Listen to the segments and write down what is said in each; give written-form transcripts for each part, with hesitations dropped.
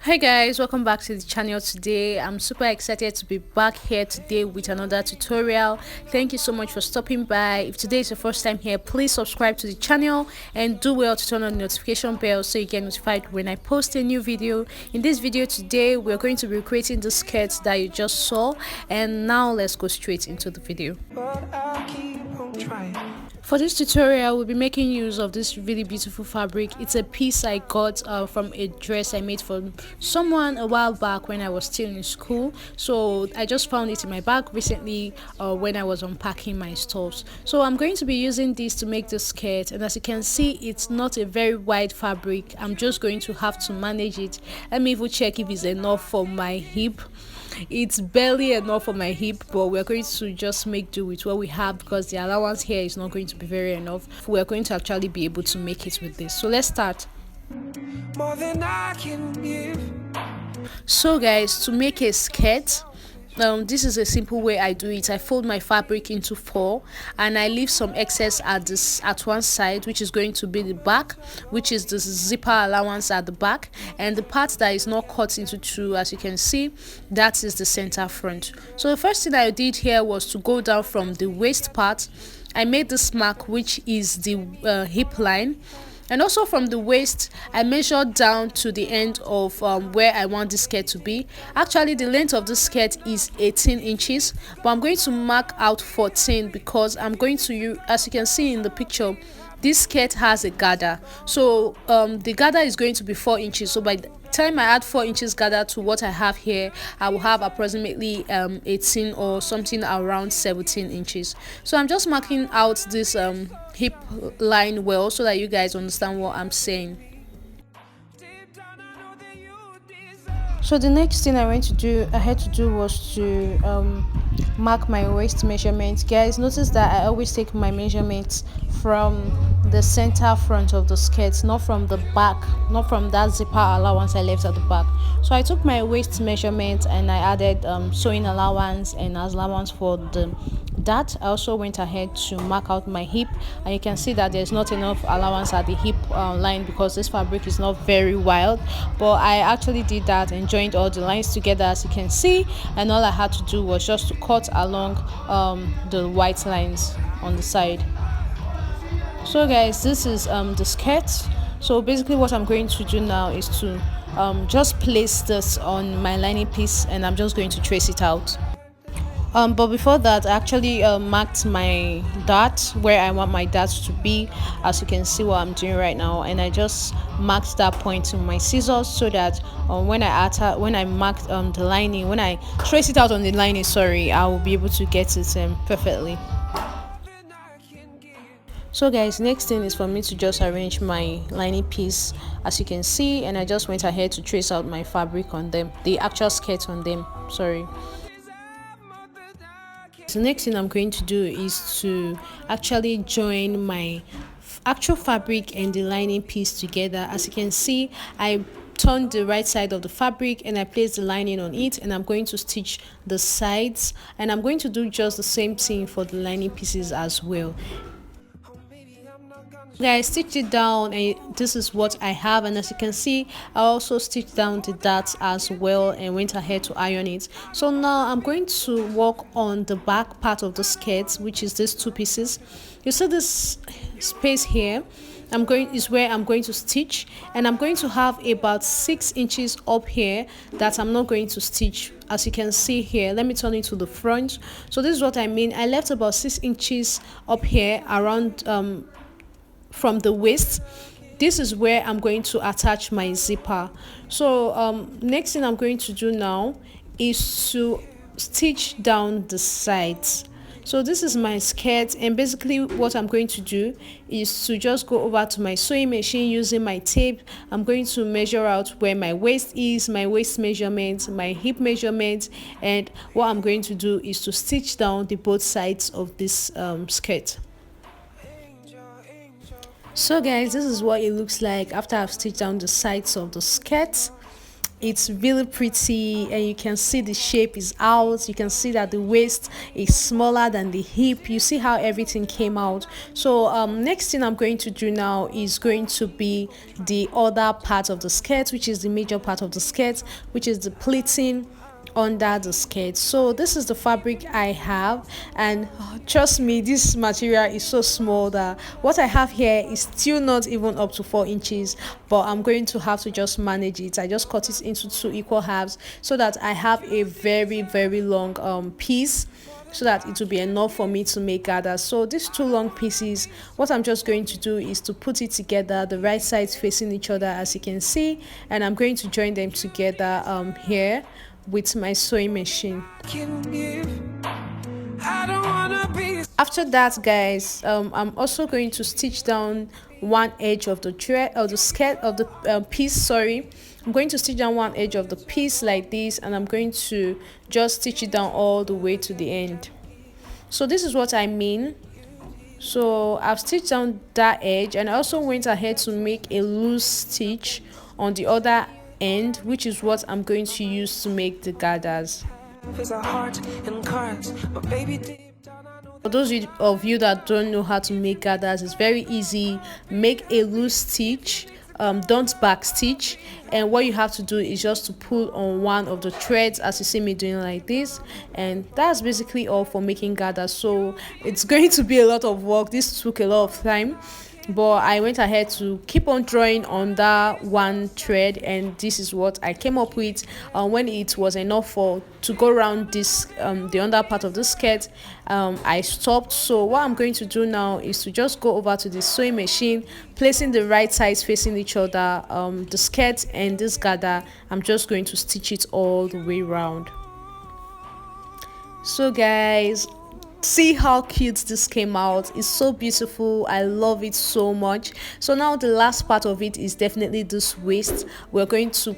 Hi guys, welcome back to the channel. Today I'm super excited to be back here today with another tutorial. Thank you so much for stopping by. If today is your first time here, please subscribe to the channel and do well to turn on the notification bell so you get notified when I post a new video. In this video today, we're going to be creating the skirt that you just saw, and now let's go straight into the video. For this tutorial, we'll be making use of this really beautiful fabric. It's a piece I got from a dress I made for someone a while back when I was still in school. So I just found it in my bag recently when I was unpacking my stuff. So I'm going to be using this to make the skirt, and as you can see, it's not a very wide fabric. I'm just going to have to manage it. Let me even check if it's enough for my hip. It's barely enough for my hip, but we're going to just make do with what we have because the allowance here is not going to be very enough. We're going to actually be able to make it with this. So let's start. More than I can give. So guys, to make a skirt, this is a simple way I do it. I fold my fabric into 4 and I leave some excess at one side, which is going to be the back, which is the zipper allowance at the back, and the part that is not cut into 2, as you can see, that is the center front. So the first thing I did here was to go down from the waist part. I made this mark, which is the hip line. And also from the waist, I measured down to the end of where I want the skirt to be. Actually, the length of the skirt is 18 inches, but I'm going to mark out 14 because I'm going to use, as you can see in the picture, this skirt has a gather. So the gather is going to be 4 inches. So by the time I add 4 inches gather to what I have here, I will have approximately 18 or something around 17 inches. So I'm just marking out this hip line well so that you guys understand what I'm saying. So the next thing I had to do was to mark my waist measurement. Guys, notice that I always take my measurements from the center front of the skirt, not from the back, not from that zipper allowance I left at the back. So I took my waist measurement and I added sewing allowance and allowance for that. I also went ahead to mark out my hip, and you can see that there's not enough allowance at the hip line because this fabric is not very wide, but I actually did that and joined all the lines together, as you can see, and all I had to do was just to cut along the white lines on the side. So guys, this is the skirt. So basically what I'm going to do now is to just place this on my lining piece, and I'm just going to trace it out. But before that, I actually marked my dart where I want my dart to be, as you can see what I'm doing right now, and I just marked that point with my scissors so that when I mark the lining, when I trace it out on the lining, sorry, I will be able to get it perfectly. So guys, next thing is for me to just arrange my lining piece, as you can see, and I just went ahead to trace out my fabric on them, the actual skirt on them, sorry. The next thing I'm going to do is to actually join my actual fabric and the lining piece together. As you can see, I turned the right side of the fabric and I placed the lining on it, and I'm going to stitch the sides, and I'm going to do just the same thing for the lining pieces as well. Guys, stitched it down and this is what I have, and as you can see, I also stitched down the darts as well and went ahead to iron it. So now I'm going to work on the back part of the skirt, which is these 2 pieces. You see this space here is where I'm going to stitch, and I'm going to have about 6 inches up here that I'm not going to stitch. As you can see here, let me turn it to the front. So this is what I mean. I left about 6 inches up here around from the waist. This is where I'm going to attach my zipper. So next thing I'm going to do now is to stitch down the sides. So this is my skirt, and basically what I'm going to do is to just go over to my sewing machine using my tape. I'm going to measure out where my waist is, my waist measurement, my hip measurement, and what I'm going to do is to stitch down the both sides of this skirt. So guys, this is what it looks like after I've stitched down the sides of the skirt. It's really pretty, and you can see the shape is out. You can see that the waist is smaller than the hip. You see how everything came out. So next thing I'm going to do now is going to be the other part of the skirt, which is the major part of the skirt, which is the pleating under the skirt. So this is the fabric I have, and trust me, this material is so small that what I have here is still not even up to 4 inches, but I'm going to have to just manage it. I just cut it into 2 equal halves so that I have a very long piece, so that it will be enough for me to make gathers. So these two long pieces, what I'm just going to do is to put it together, the right sides facing each other, as you can see, and I'm going to join them together here with my sewing machine. After that, guys, I'm also going to stitch down one edge of the skirt of the piece. Sorry, I'm going to stitch down one edge of the piece like this, and I'm going to just stitch it down all the way to the end. So this is what I mean. So I've stitched down that edge, and I also went ahead to make a loose stitch on the other end, which is what I'm going to use to make the gathers. For those of you that don't know how to make gathers, it's very easy. Make a loose stitch, don't back stitch, and what you have to do is just to pull on one of the threads, as you see me doing like this, and that's basically all for making gathers. So it's going to be a lot of work. This took a lot of time, but I went ahead to keep on drawing on that one thread, and this is what I came up with. When it was enough to go around this the under part of the skirt, I stopped. So what I'm going to do now is to just go over to the sewing machine, placing the right sides facing each other, the skirt and this gather. I'm just going to stitch it all the way around. So guys, see how cute this came out. It's so beautiful. I love it so much. So now the last part of it is definitely this waist. We're going to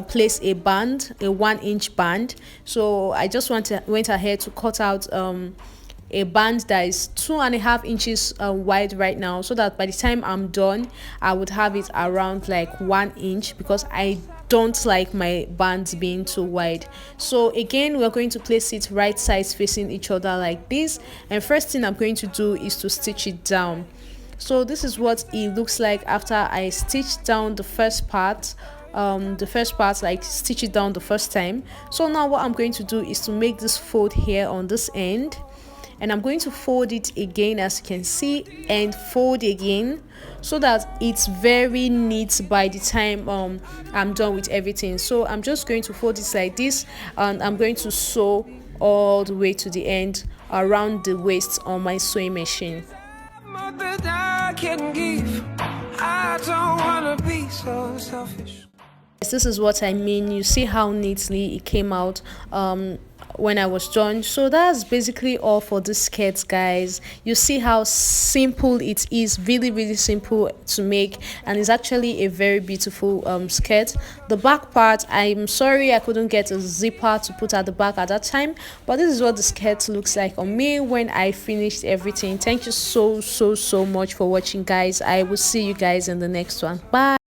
place a band, a 1-inch band. So I just went ahead to cut out a band that is 2.5 inches wide right now, so that by the time I'm done, I would have it around like 1 inch, because I don't like my bands being too wide. So again, we're going to place it right sides facing each other like this, and first thing I'm going to do is to stitch it down. So this is what it looks like after I stitched down the first part, like stitch it down the first time. So now what I'm going to do is to make this fold here on this end, and I'm going to fold it again, as you can see, and fold again, so that it's very neat by the time I'm done with everything. So I'm just going to fold it like this, and I'm going to sew all the way to the end around the waist on my sewing machine. This is what I mean. You see how neatly it came out when I was done. So that's basically all for this skirt, guys. You see how simple it is, really simple to make, and it's actually a very beautiful skirt. The back part, I'm sorry I couldn't get a zipper to put at the back at that time, but this is what the skirt looks like on me when I finished everything. Thank you so much for watching, guys. I will see you guys in the next one. Bye.